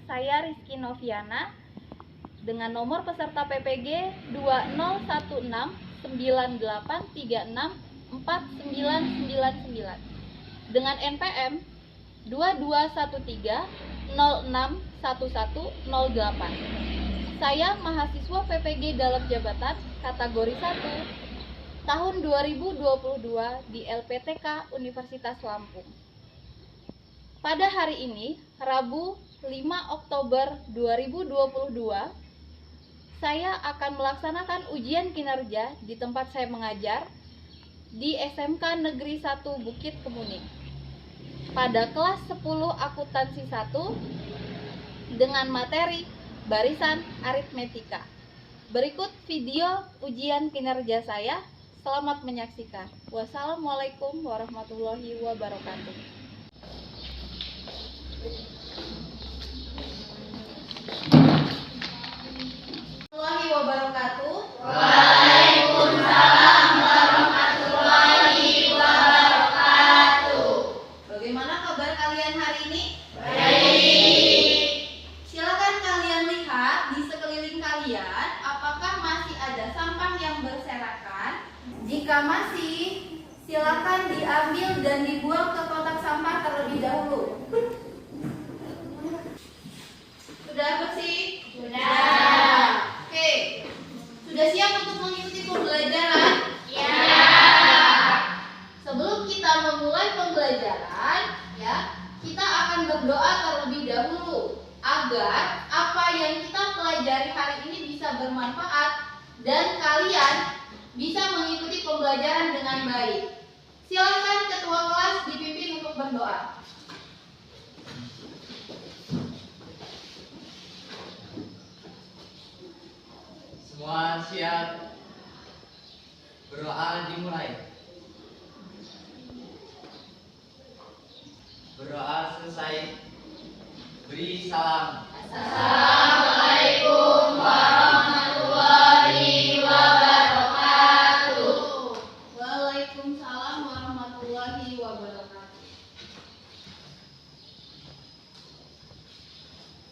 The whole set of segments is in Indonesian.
saya Rizky Noviana dengan nomor peserta PPG 201698364999 dengan NPM 2213061108. Saya mahasiswa PPG dalam jabatan kategori 1 tahun 2022 di LPTK Universitas Lampung. Pada hari ini, Rabu 5 Oktober 2022, saya akan melaksanakan ujian kinerja di tempat saya mengajar di SMK Negeri 1 Bukit Kemuning pada kelas 10 akuntansi 1 dengan materi barisan aritmetika. Berikut video ujian kinerja saya. Selamat menyaksikan. Wassalamualaikum warahmatullahi wabarakatuh. Warahmatullahi wabarakatuh. Waalaikumsalam warahmatullahi wabarakatuh. Bagaimana kabar kalian hari ini? Baik. Silakan kalian lihat di sekeliling kalian apakah masih ada sampah yang berserakan. Jika masih, silakan diambil dan dibuang ke kotak sampah terlebih dahulu. Sudah bersih? Sudah. Oke. Sudah siap untuk mengikuti pembelajaran? Ya. Sebelum kita memulai pembelajaran, ya, kita akan berdoa terlebih dahulu agar apa yang kita pelajari hari ini bisa bermanfaat dan kalian bisa mengikuti pembelajaran dengan baik. Silakan ketua kelas dipimpin untuk berdoa. Semua siap. Berdoa dimulai. Berdoa selesai. Beri salam. Assalamualaikum warahmatullahi wabarakatuh. Waalaikumsalam warahmatullahi wabarakatuh.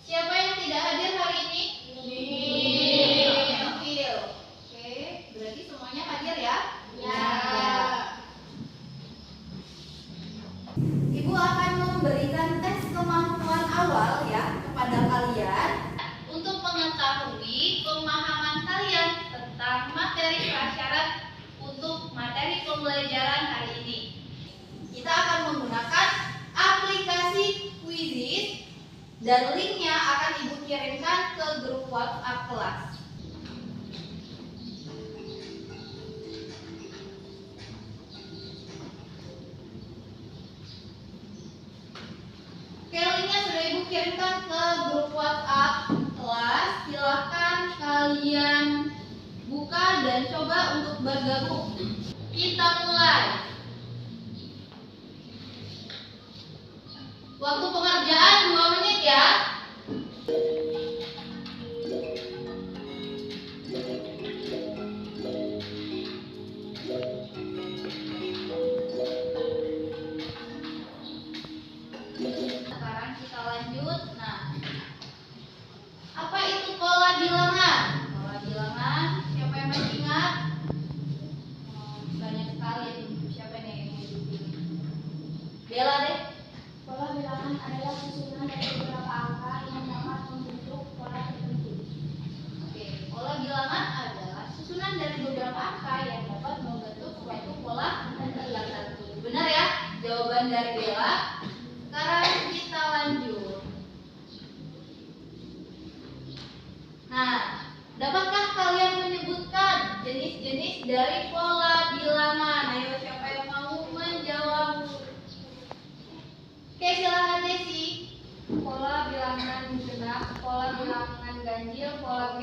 Siapa yang tidak hadir hari ini? Nihil. Oke, berarti semuanya hadir ya? Ya. Ibu akan memberikan tes kemampuan awal ya kepada kalian untuk mengetahui pemahaman kalian tentang materi prasyarat untuk materi pembelajaran hari ini. Kita akan menggunakan aplikasi Quizizz dan linknya akan Ibu kirimkan ke grup WhatsApp kelas. Oke, linknya sudah Ibu kirimkan ke grup WhatsApp kelas. Silahkan kalian buka dan coba untuk bergabung. Kita mulai. Waktu pengerjaan 2 menit ya. Sekarang kita lanjut. Nah, apa itu pola bilangan? Pola bilangan, siapa yang masih ingat? Banyak sekali. Siapa nih yang mau Bella deh. Pola bilangan adalah susunan dari beberapa angka yang dapat membentuk pola tertentu. Oke, pola bilangan adalah susunan dari beberapa angka yang dapat membentuk suatu pola tertentu. Benar ya? Jawaban dari Bella. Sekarang kita lanjut. Nah, dapatkah kalian menyebutkan jenis-jenis dari pola bilangan? Ayo, siapa yang mau menjawab? Oke, silakan Desi. Pola bilangan genap, pola bilangan ganjil, pola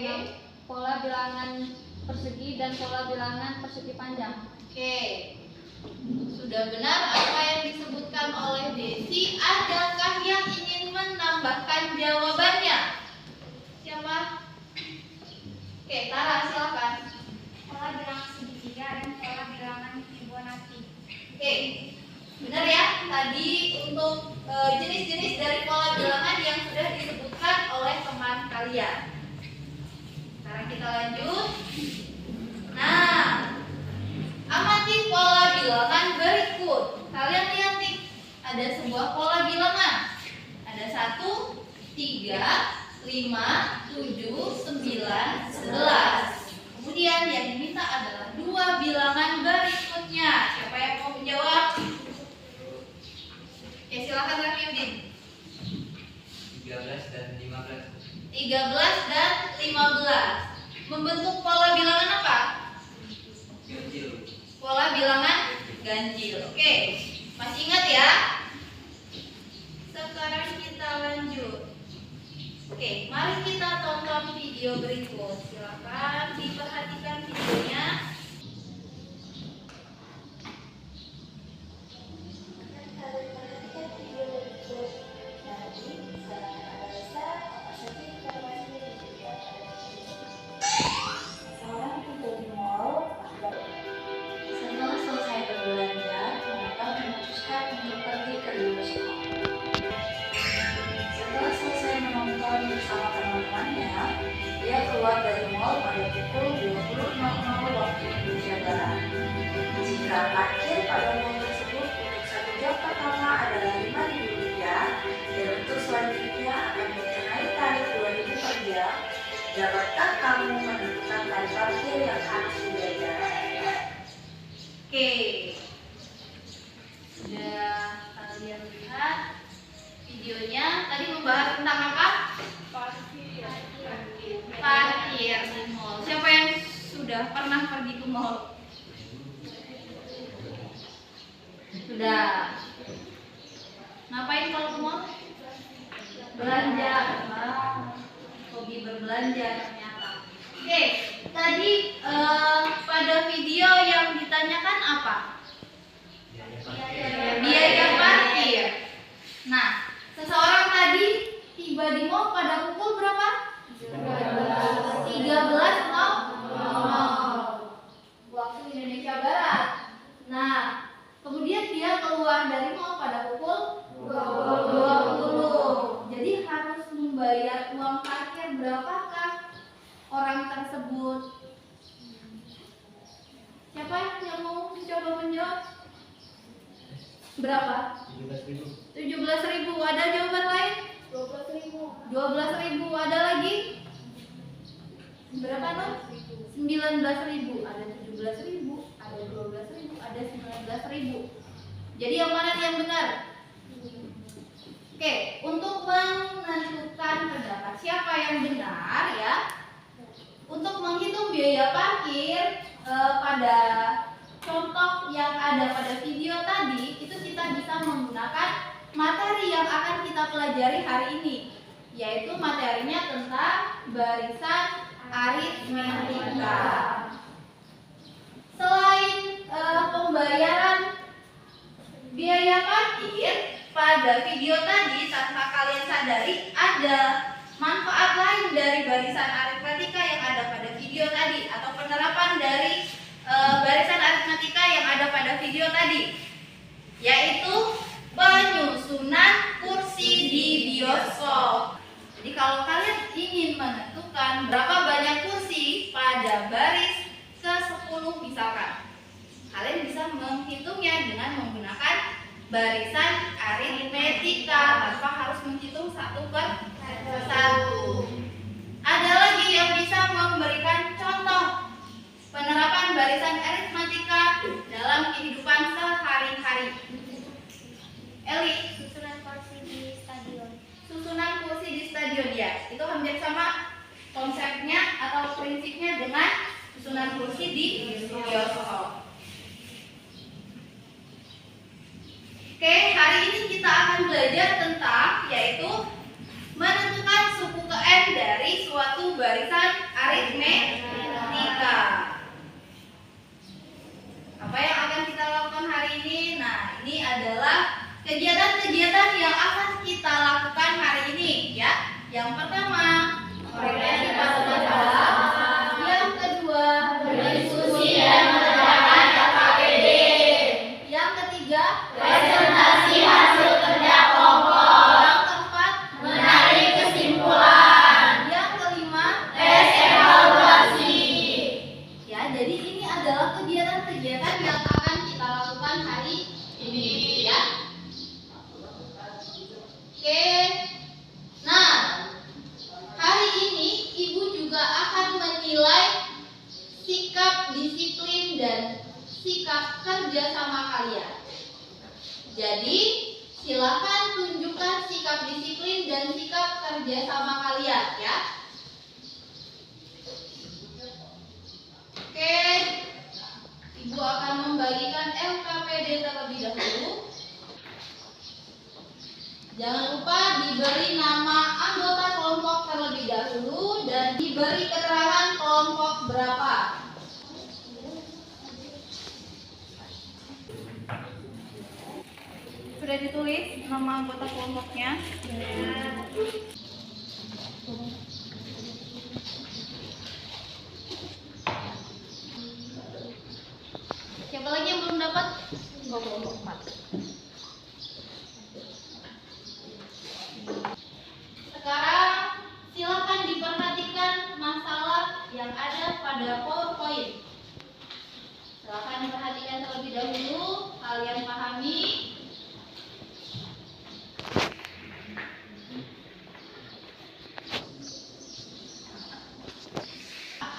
bilangan persegi, dan pola bilangan persegi panjang. Oke, sudah benar apa yang disebutkan oleh Desi. Adakah yang ingin menambahkan jawabannya? Siapa? Oke, Tara, silakan. Pola bilangan segitiga dan pola bilangan Fibonacci. Oke, benar ya. Tadi untuk jenis-jenis dari pola bilangan yang sudah disebutkan kalian. Sekarang kita lanjut. Nah, amati pola bilangan berikut. Kalian lihat nih, ada sebuah pola bilangan. Ada 1, 3, 5, 7, 9, 11. Kemudian yang diminta adalah 2 bilangan berikutnya. Siapa yang mau menjawab? Oke, silakan Rafiuddin. 13 dan 15. 13 dan 15. Membentuk pola bilangan apa? Ganjil. Pola bilangan ganjil. Oke, masih ingat ya? Sekarang kita lanjut. Oke, mari kita tonton video berikut. Silakan diperhatikan videonya. Seorang tidur di mall. Setelah selesai berbelanja, mereka memutuskan untuk pergi ke bioskop. Setelah selesai menonton bersama teman-temannya, dia keluar dari mall pada pukul 20.00 waktu Indonesia Barat. Jika parkir pada mall tersebut untuk 1 jam pertama adalah Rp5.000 dan untuk selanjutnya akan dikenai tarif Rp2.000 per jam, dapatkah kamu menentukan tarif parkir yang harus dibayar? Oke. Sudah kalian lihat videonya. Tadi membahas tentang apa? Parkir di mall. Siapa yang sudah pernah pergi ke mall? Sudah. Ngapain kalau ke mall? Belanja. Hobi berbelanja ternyata. Oke, tadi pada video yang ditanyakan apa? Biaya parkir. Nah, seseorang tadi tiba di mall pada pukul berapa? 13.00 waktu Indonesia Barat. Nah, kemudian dia keluar dari mall pada pukul 20. Jadi harus membayar uang parkir berapakah orang tersebut? Siapa yang mau mencoba menjawab? Berapa? 17.000. Ada jawaban lain? 12.000. Ada lagi? Berapa non? 19.000. Ada 17.000. Ada 12.000. Ada 19.000. Jadi yang mana yang benar? Oke, untuk menentukan pendapat siapa yang benar ya, untuk menghitung biaya parkir pada contoh yang ada pada video tadi, itu kita bisa menggunakan materi yang akan kita pelajari hari ini, yaitu materinya tentang barisan aritmetika. Selain pembayaran biaya parkir pada video tadi, tanpa kalian sadari ada manfaat lain dari barisan aritmetika yang ada pada video tadi, atau penerapan dari barisan aritmetika yang ada pada video tadi, yaitu penyusunan kursi di bioskop. Jadi kalau kalian ingin menentukan berapa banyak kursi pada baris ke-10 misalkan, kalian bisa menghitungnya dengan menggunakan barisan aritmetika tanpa harus menghitung 1 per 1. Ada lagi yang bisa memberikan contoh penerapan barisan aritmetika dalam kehidupan sehari-hari. Eli, Susunan kursi di stadion. susunan kursi di stadion ya, itu hampir sama konsepnya atau prinsipnya dengan susunan kursi di bioskop. Oke, hari ini kita akan belajar tentang yaitu menentukan suku ke n dari suatu barisan aritmetika. Apa yang akan kita lakukan hari ini? Nah, ini adalah kegiatan-kegiatan yang akan kita lakukan hari ini ya. Yang pertama, refleksi pada masalah. Yang kedua, berdiskusi dan menegakkan KKPD. Yang ketiga, presentasi hasil kerja kelompok. Yang keempat, menarik kesimpulan. Yang kerjasama kalian ya. Oke, Ibu akan membagikan LKPD terlebih dahulu. Jangan lupa diberi nama anggota kelompok terlebih dahulu dan diberi keterangan kelompok berapa. Sudah ditulis nama anggota kelompoknya? Siapa lagi yang belum dapat? Kelompok 4. Sekarang silakan diperhatikan masalah yang ada pada PowerPoint. Silakan diperhatikan terlebih dahulu, kalian pahami.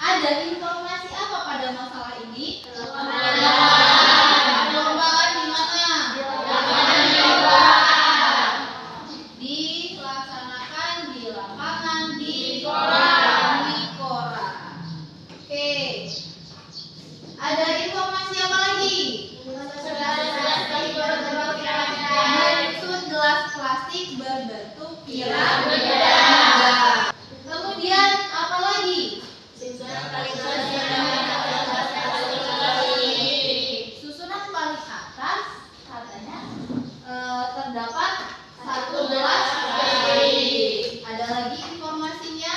Ada informasi apa pada masalah ini? Perlombaan di mana? Dilaksanakan di lapangan di koran. Oke. Ada informasi apa lagi? Menyusun gelas plastik berbentuk piramida. Kemudian apa lagi? Susunan paling atas katanya terdapat satu gelas plastik. Ada lagi informasinya?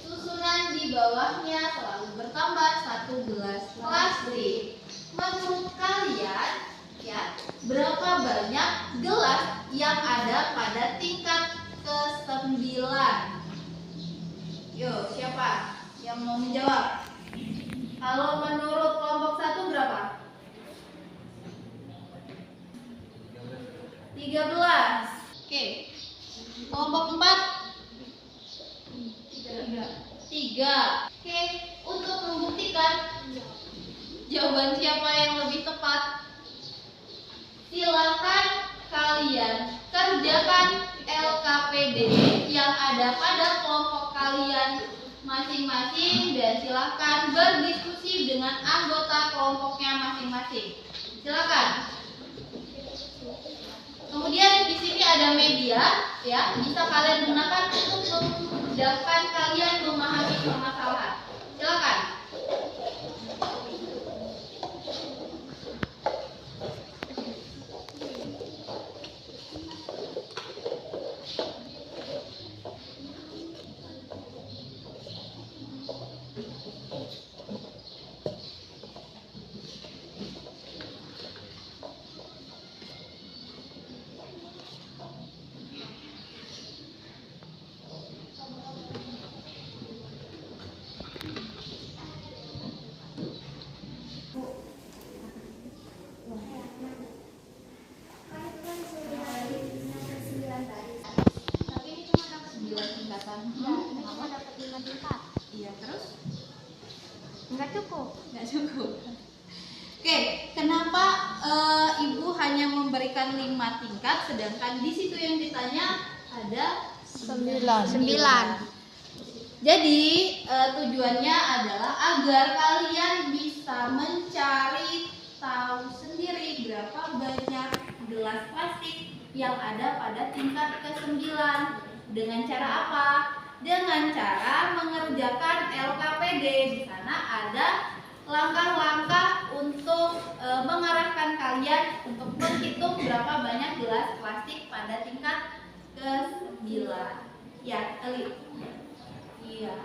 Susunan di bawahnya selalu bertambah satu gelas plastik. Menurut kalian, ya, berapa banyak gelas yang ada pada tingkat ke-9? Yuk, siapa yang mau menjawab? Kalau menurut kelompok 1 berapa? 13. Oke. Kelompok 4? 3. Oke, untuk membuktikan jawaban siapa yang lebih tepat, silakan kalian kerjakan LKPD yang ada pada kelompok kalian masing-masing dan silakan berdiskusi dengan anggota kelompoknya masing-masing. Silakan. Kemudian di sini ada media, ya, bisa kalian gunakan untuk memudahkan kalian memahami permasalahan. Silakan. Tapi ini cuma dapat 9 tingkatan. Kenapa dapat 5 tingkat? Iya, terus? Enggak cukup. Nggak cukup. Oke, kenapa Ibu hanya memberikan 5 tingkat sedangkan di situ yang ditanya ada 9. Jadi tujuannya adalah agar kalian bisa mencari tahu sendiri berapa banyak gelas plastik yang ada pada tingkat ke-9. Dengan cara apa? Dengan cara mengerjakan LKPD. Di sana ada langkah-langkah untuk mengarahkan kalian untuk menghitung berapa banyak gelas plastik pada tingkat ke-9. Ya, Eli. Iya.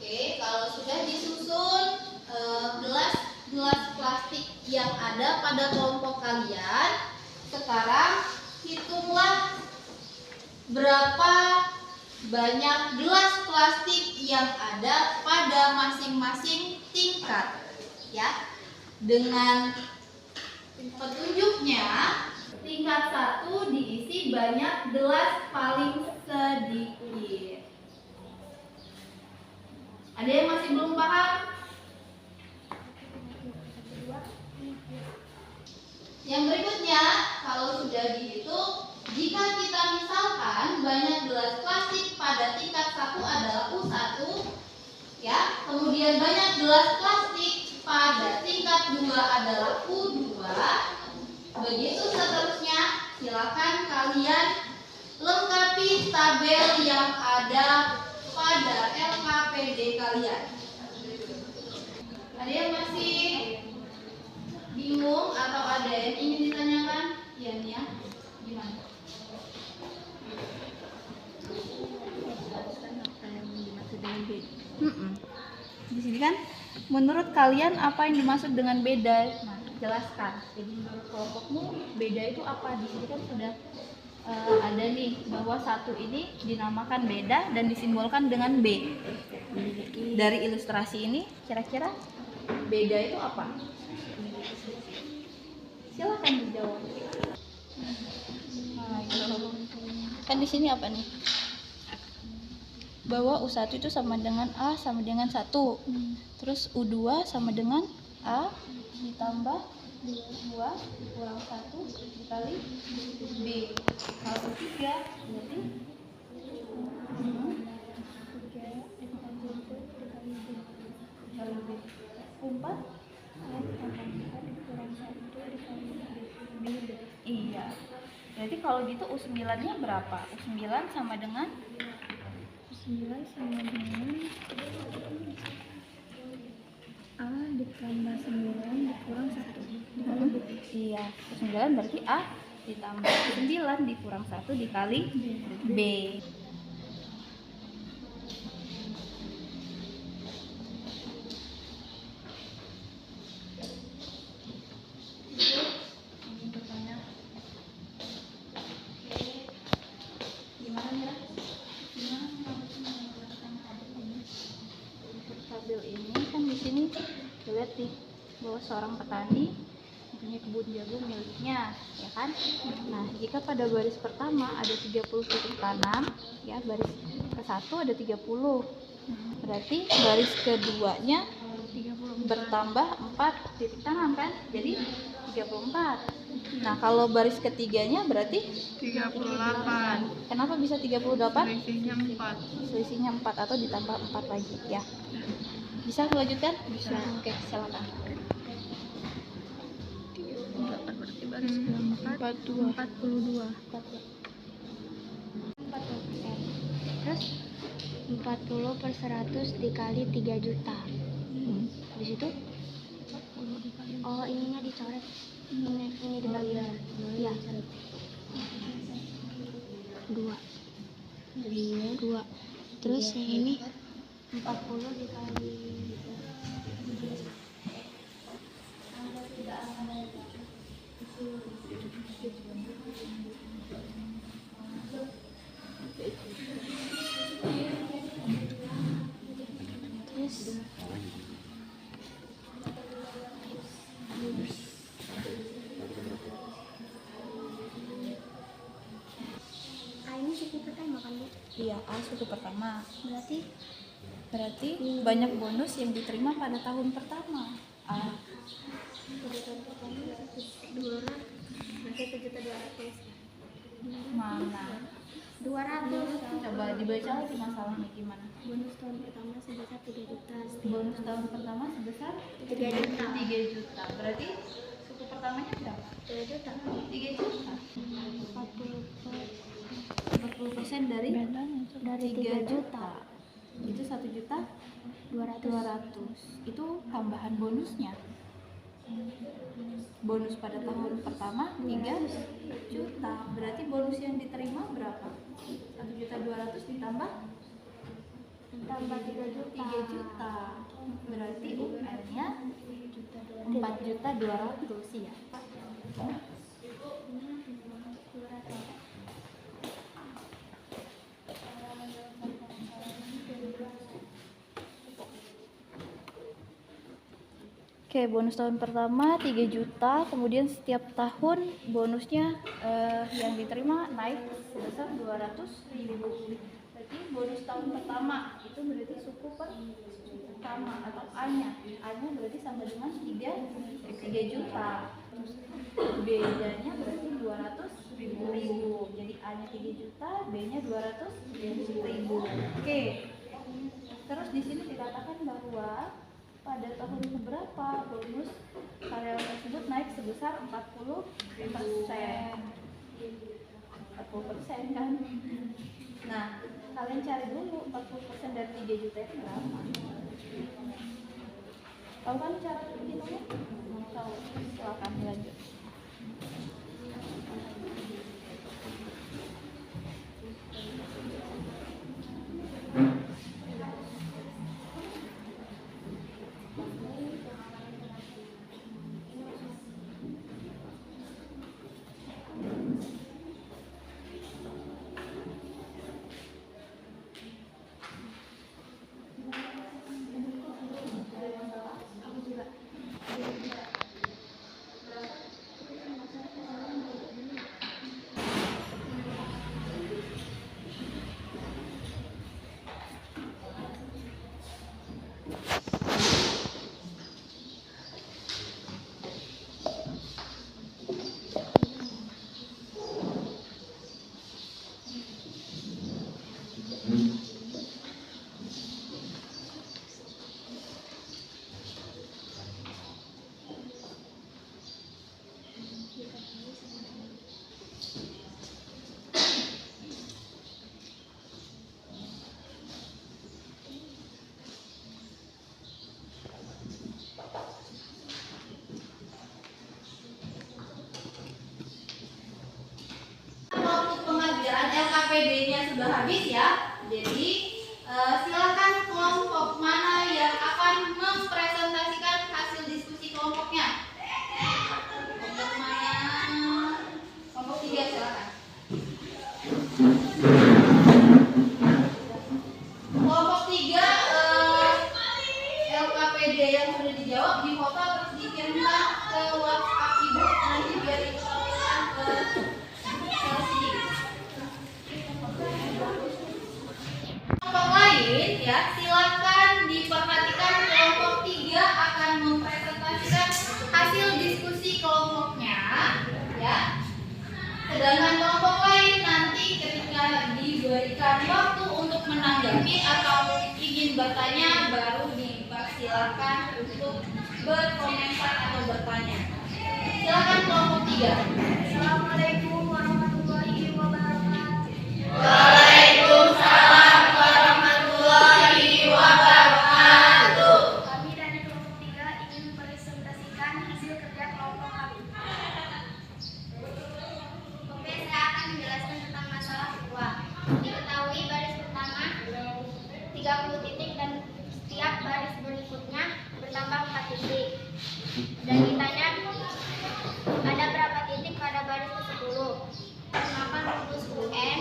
Oke, kalau sudah disusun gelas plastik yang ada pada kelompok kalian, sekarang hitunglah berapa banyak gelas plastik yang ada pada masing-masing tingkat, ya. Dengan petunjuknya, tingkat 1 diisi berisi banyak gelas paling sedikit. Ada yang masih belum paham? Yang berikutnya, kalau sudah dihitung, jika kita misalkan banyak gelas plastik pada tingkat 1 adalah U1, ya, kemudian banyak gelas plastik pada tingkat 2 adalah U2, begitu seterusnya. Silakan kalian lengkapi tabel yang ada pada LKPD kalian. Ada yang masih bingung atau ada yang ingin ditanyakan? Iya nih ya, gimana? Di sini kan, menurut kalian apa yang dimaksud dengan beda? Nah, jelaskan. Jadi menurut kelompokmu beda itu apa? Di sini kan sudah ada nih bahwa satu ini dinamakan beda dan disimbolkan dengan B. Dari ilustrasi ini, kira-kira beda itu apa? Silakan dijawab. Kan di sini apa nih? Bahwa U1 itu sama dengan A sama dengan 1. Terus U2 sama dengan A ditambah 2 dikurang 1 dikali B. Kalau U3 berarti U4 iya. Berarti kalau gitu U9-nya berapa? U9 sama dengan A ditambah 9 dikurang 1 dikali B. Iya, 9 berarti A ditambah 9 dikurang 1 dikali B. Gimana Mira? Tabel ini kan di sini lihat nih bahwa seorang petani punya kebun jagung miliknya, ya kan? Nah, jika pada baris pertama ada 30 titik tanam, ya baris ke-1 ada 30. Berarti baris keduanya bertambah 4 titik tanam kan? Jadi 34. Nah, kalau baris ketiganya berarti 38. kenapa bisa 38? Selisihnya 4. Selisihnya 4 atau ditambah 4 lagi, ya. Bisa melanjutkan? Bisa. Oke, silakan. 38 berarti baris ke-4 42. 40%. Terus 40 per 100 dikali 3 juta. Di situ? Oh, ininya dicoret. Ini dibagi dua. Iya. 2. Terus yang ini 40 dikali terus ini suku pertama kan Bu? Iya, A suku pertama. Berarti Banyak bonus yang diterima pada tahun pertama. A. berarti 1.200.000. Mana? 200. Coba dibaca lagi masalahnya gimana? Bonus tahun pertama sebesar 3 juta. Bonus tahun pertama sebesar 3 juta. 3 juta. Berarti suku pertamanya berapa? 3 juta. 3 juta. 40% dari 3 juta. Itu 1 juta 200. Itu tambahan bonusnya. Bonus pada tahun pertama 3 juta. Berarti bonus yang diterima berapa? 1.200.000 ditambah Tambah 3 juta. 3 juta. Berarti UR-nya 4.200.000 ya. Oke, bonus tahun pertama 3 juta, kemudian setiap tahun bonusnya yang diterima naik sebesar 200.000. Berarti bonus tahun pertama itu berarti suku pertama atau A-nya. A-nya berarti sama dengan 3 juta. B-nya berarti 200.000. Jadi A-nya 3 juta, B-nya 200.000. Oke. Terus di sini dikatakan bahwa pada tahun keberapa bonus karyawan tersebut naik sebesar 40%. 40% kan? Nah, kalian cari dulu 40% dari 3 juta itu berapa? Tahu kan cara hitungnya? Tahu. Silakan lanjut. Waktu pengajaran LKPD-nya sudah habis ya. Jadi silakan kelompok mana yang akan mempresentasikan hasil diskusi kelompoknya. Kelompok mana? Kelompok 3 silakan. Kelompok 3 LKPD yang sudah dijawab difoto terus dikirimkan ke WhatsApp Ibu nanti biar Ibu sampaikan ke kelompok lain ya, silakan diperhatikan kelompok 3 akan mempresentasikan hasil diskusi kelompoknya ya. Sedangkan kelompok lain nanti ketika diberikan waktu untuk menanggapi atau ingin bertanya baru dipersilakan untuk berkomentar atau bertanya. Silakan kelompok 3. Assalamualaikum warahmatullahi wabarakatuh. Waalaikumsalam warahmatullahi wabarakatuh. Kami dari kelompok 3 ingin mempresentasikan hasil kerja kelompok kami. Oke, saya akan menjelaskan tentang masalah uang. Diketahui baris pertama 30 titik dan setiap baris berikutnya bertambah 4 titik. Dan ditanya ada berapa titik pada baris ke-10. Maka rumus UN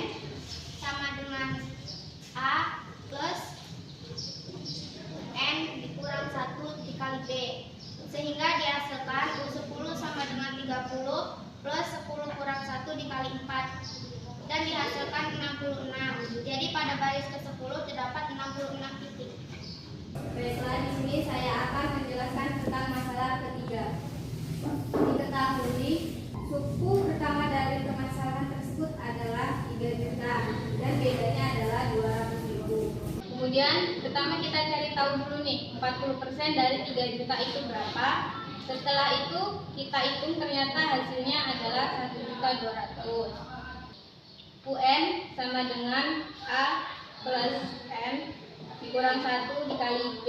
sama dengan A plus N dikurang 1 dikali B. Sehingga dihasilkan U10 sama dengan 30 plus 10 kurang 1 dikali 4. Dan dihasilkan 66. Jadi pada baris ke-10 terdapat 66 titik. Baiklah, di sini saya akan menjelaskan tentang masalah ketiga. Diketahui suku pertama dari permasalahan tersebut adalah 3 juta dan bedanya adalah 200.000. Kemudian pertama kita cari tahu dulu nih 40% dari 3 juta itu berapa. Setelah itu kita hitung ternyata hasilnya adalah 1.200.000. UN sama dengan A plus N dikurang 1 dikali B.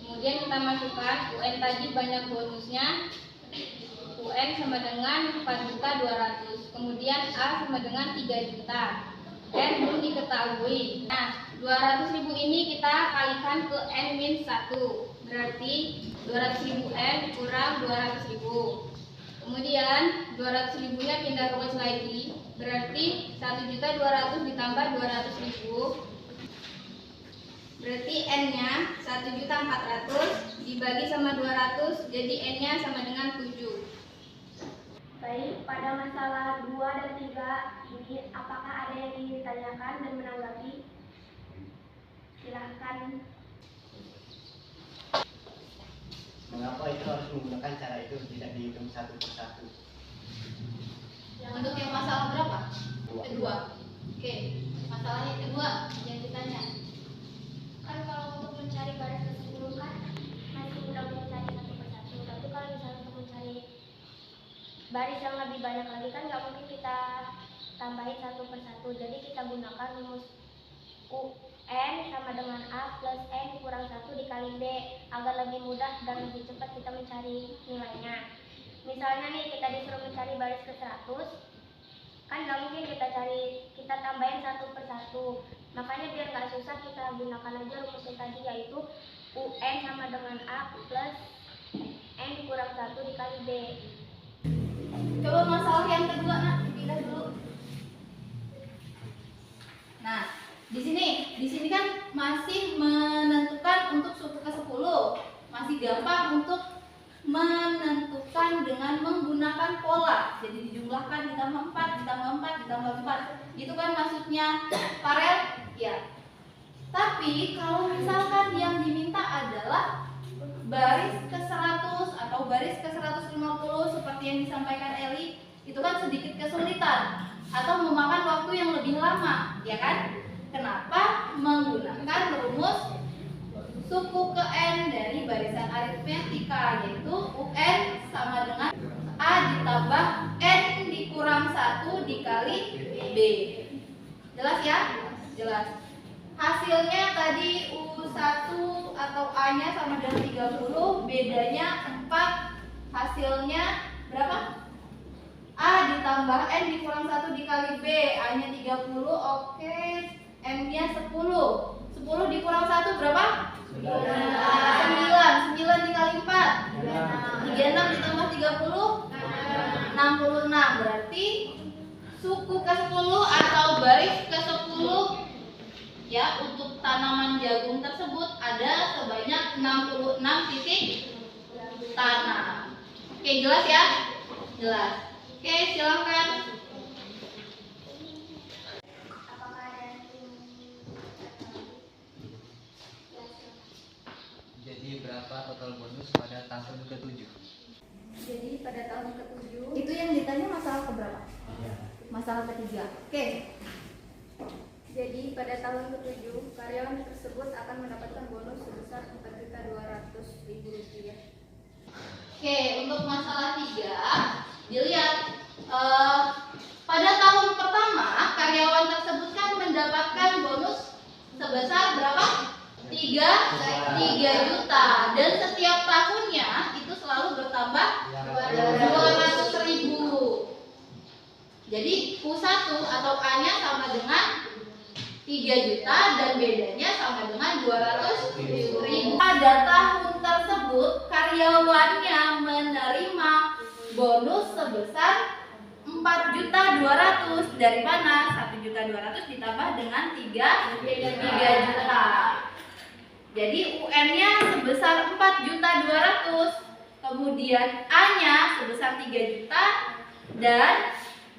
Kemudian kita masukkan UN tadi banyak bonusnya. UN sama dengan 4.200.000. Kemudian A sama dengan 3 juta. N belum diketahui. Nah, 200.000 ini kita kalikan ke N-1. Berarti 200.000 N kurang 200.000. Kemudian 200.000-nya pindah ruas lagi. Berarti 1.200.000 ditambah 200.000 Berarti N-nya 1.400.000 dibagi sama 200, jadi N-nya sama dengan 7. Baik, pada masalah 2 dan 3 ini apakah ada yang ingin ditanyakan dan menanggapi? Silahkan. Mengapa itu harus menggunakan cara itu, tidak dihitung satu persatu? Untuk yang masalah berapa? Kedua. Oke, masalah yang kedua yang ditanya. Kan kalau untuk mencari baris ke-10 kan masih mudah mencari satu persatu. Tapi kalau misalnya untuk mencari baris yang lebih banyak lagi kan nggak mungkin kita tambahin satu persatu. Jadi kita gunakan rumus UN sama dengan A plus N kurang 1 dikali B agar lebih mudah dan lebih cepat kita mencari nilainya. Misalnya nih kita disuruh mencari baris ke-100, kan nggak mungkin kita tambahin satu persatu. Makanya biar nggak susah kita gunakan aja rumusnya tadi, yaitu UN sama dengan A plus N kurang 1 dikali B. Coba masalah yang kedua, nak, dipindah dulu. Nah, di sini kan masih menentukan untuk suku ke-10. Masih gampang untuk menentukan dengan menggunakan pola. Jadi dijumlahkan ditambah 4, ditambah 4, ditambah 4. Itu kan maksudnya Farel? Ya. Tapi kalau misalkan yang diminta adalah baris ke-100 atau baris ke-150 seperti yang disampaikan Eli, itu kan sedikit kesulitan atau memakan waktu yang lebih lama, ya kan? Kenapa? Menggunakan rumus suku ke N dari barisan aritmetika, yaitu UN sama dengan A ditambah N dikurang 1 dikali B. Jelas ya? Jelas. Hasilnya tadi U1 atau A-nya sama dengan 30, bedanya 4. Hasilnya berapa? A ditambah N dikurang 1 dikali B, A-nya 30, oke. M-nya 10. 10 dikurang 1 berapa? 9 dikali 4 36 ditambah 30 66. Berarti suku ke-10 atau baris ke-10 ya untuk tanaman jagung tersebut ada sebanyak 66 titik tanam. Oke, jelas ya? Jelas. Oke, silakan. Apakah ada yang ingin Jadi berapa total bonus pada tahun ke-7? Jadi pada tahun ke-7 itu yang ditanya masalah keberapa? Masalah ketiga. Oke. Jadi pada tahun ke-7 karyawan tersebut akan mendapatkan bonus sebesar Rp4.200.000. Oke, untuk masalah 3 dilihat pada tahun pertama karyawan tersebut kan mendapatkan bonus sebesar berapa? 3 juta, dan setiap tahunnya itu selalu bertambah 200.000. Jadi U1 atau A-nya sama dengan 3 juta dan bedanya sama dengan 200.000. Pada tahun tersebut karyawannya menerima bonus sebesar 4.200.000. Dari mana? 1.200.000 ditambah dengan 3 juta. Jadi UN-nya sebesar 4.200.000. Kemudian A-nya sebesar 3 juta dan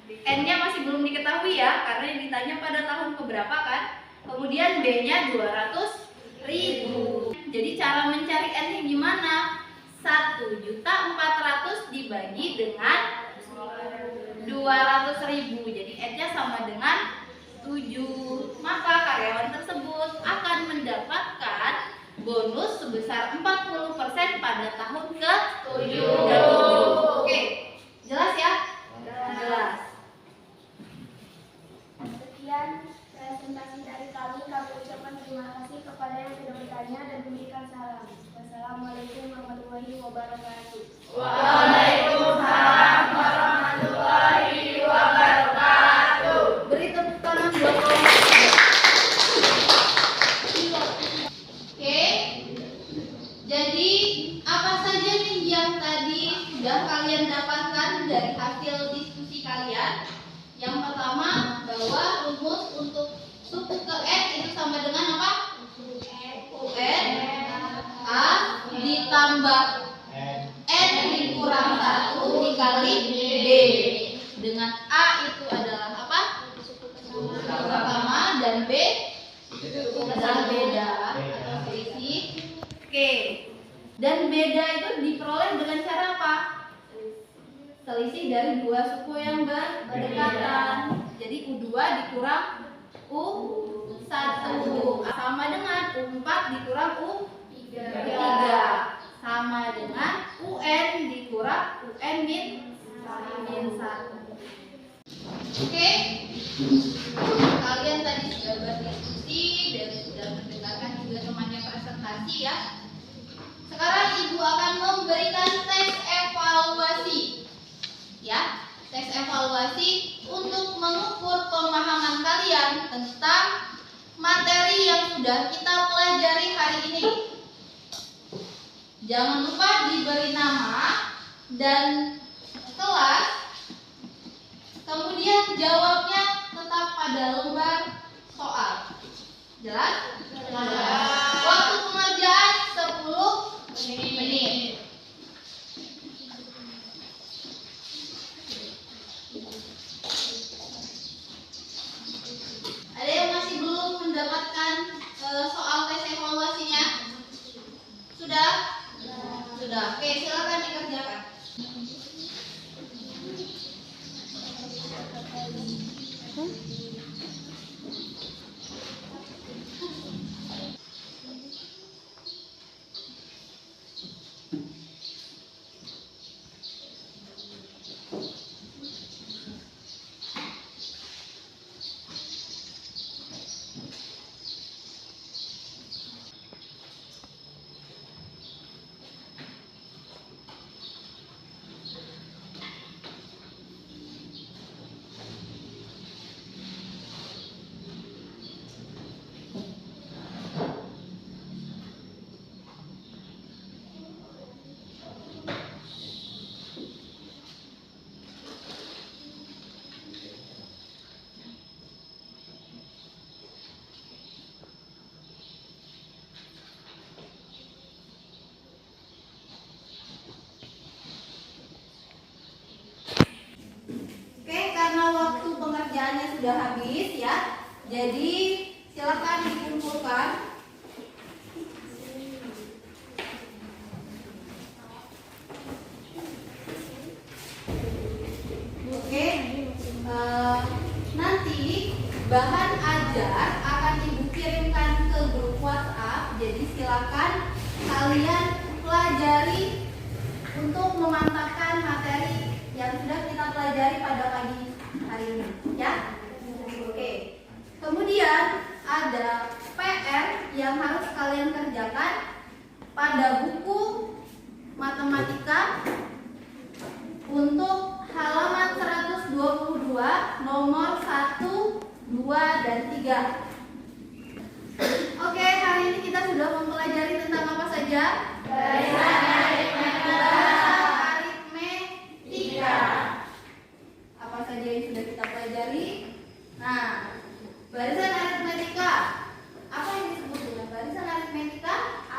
N-nya masih belum diketahui ya, karena yang ditanya pada tahun keberapa kan. Kemudian B-nya 200.000. Jadi cara mencari N-nya gimana? 1.400.000 dibagi dengan 200.000. Jadi N-nya sama dengan 7. Maka karyawan tersebut akan mendapatkan bonus sebesar 40% pada tahun ke-7. Oke, jelas ya? Jelas. Sekian presentasi dari kami ucapkan terima kasih kepada yang sudah bertanya dan memberikan salam. Wassalamualaikum warahmatullahi wabarakatuh. Waalaikumsalam warahmatullahi wabarakatuh. Beri tepuk tangan buat Oke. Jadi apa saja nih yang tadi sudah kalian dapatkan dari hasil diskusi kalian? Yang pertama bahwa rumus untuk suku ke N itu sama dengan apa? dikali B. Dengan A itu adalah apa? Suku pertama dan B adalah beda atau selisih. Oke. Dan beda itu diperoleh dengan cara apa? Selisih dari dua suku yang berdekatan. Jadi U2 dikurang U1 sama dengan U4 dikurang U3 sama dengan UN dikurang UN-1. Oke, kalian tadi sudah berdiskusi dan sudah mendengarkan juga temannya presentasi ya. Sekarang Ibu akan memberikan tes evaluasi. Ya, tes evaluasi untuk mengukur pemahaman kalian tentang materi yang sudah kita pelajari hari ini. Jangan lupa diberi nama dan kelas, kemudian jawabnya tetap pada lembar soal. Jelas? Jelas. Waktu pengerjaan 10 menit. Ada yang masih belum mendapatkan soal tes evaluasinya? Sudah? Sudah. Oke, silakan dikerjakan. Pengerjaannya sudah habis ya, jadi silakan dikumpulkan. Oke, nanti bahan ajar akan Ibu kirimkan ke grup WhatsApp, jadi silakan kalian pelajari untuk memantapkan materi yang sudah kita pelajari pada pagi hari ini ya. Oke. Kemudian ada PR yang harus kalian kerjakan pada buku matematika untuk halaman 122 nomor 1, 2 dan 3. Oke, hari ini kita sudah mempelajari tentang apa saja? Barisan aritmetika. Apa saja yang sudah kita pelajari? Nah, barisan aritmetika. Apa yang disebut dengan barisan aritmetika?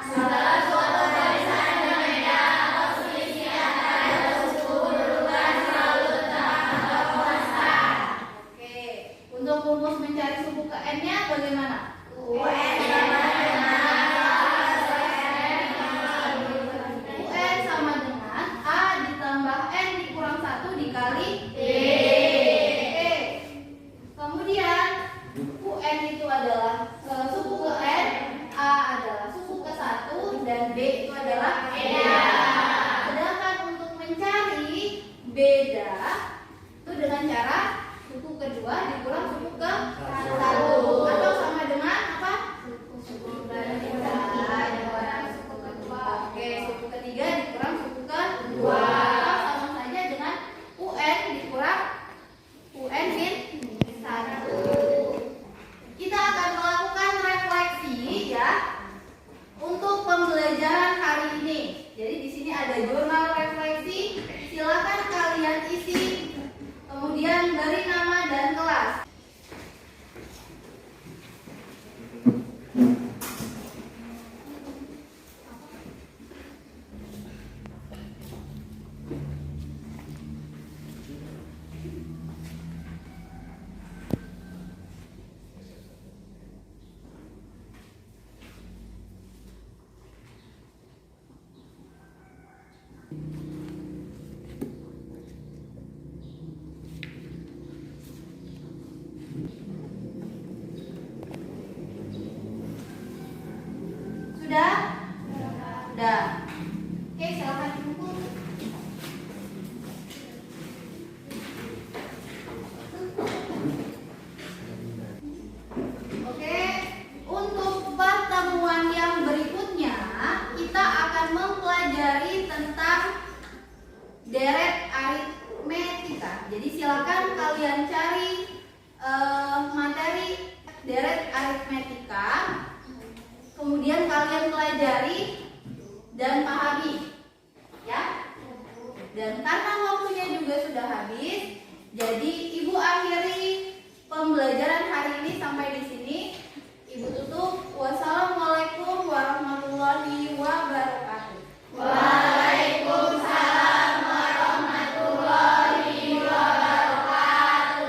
Adalah suatu barisan yang beda atau selisih antara dua suku berurutan selalu tetap atau konstan. Oke, untuk rumus mencari suku ke n-nya bagaimana? UN sama dengan A ditambah N dikurang 1 dikali D. Kemudian UN itu adalah suku ke N, A adalah suku ke 1 dan B itu adalah beda. Sedangkan untuk mencari beda itu dengan cara suku kedua dikurang suku ke 1 atau sama dengan apa? Suku kedua. Oke, suku ketiga dikurang suku kedua atau sama saja dengan UN dikurang UN min 1. Kita akan melakukan refleksi ya untuk pembelajaran hari ini. Jadi di sini ada jurnal refleksi, silakan kalian isi, kemudian beri nama dan kelas. deret aritmetika. Jadi silakan kalian cari materi deret aritmetika, kemudian kalian pelajari dan pahami, ya. Dan karena waktunya juga sudah habis, jadi Ibu akhiri pembelajaran hari ini sampai di sini.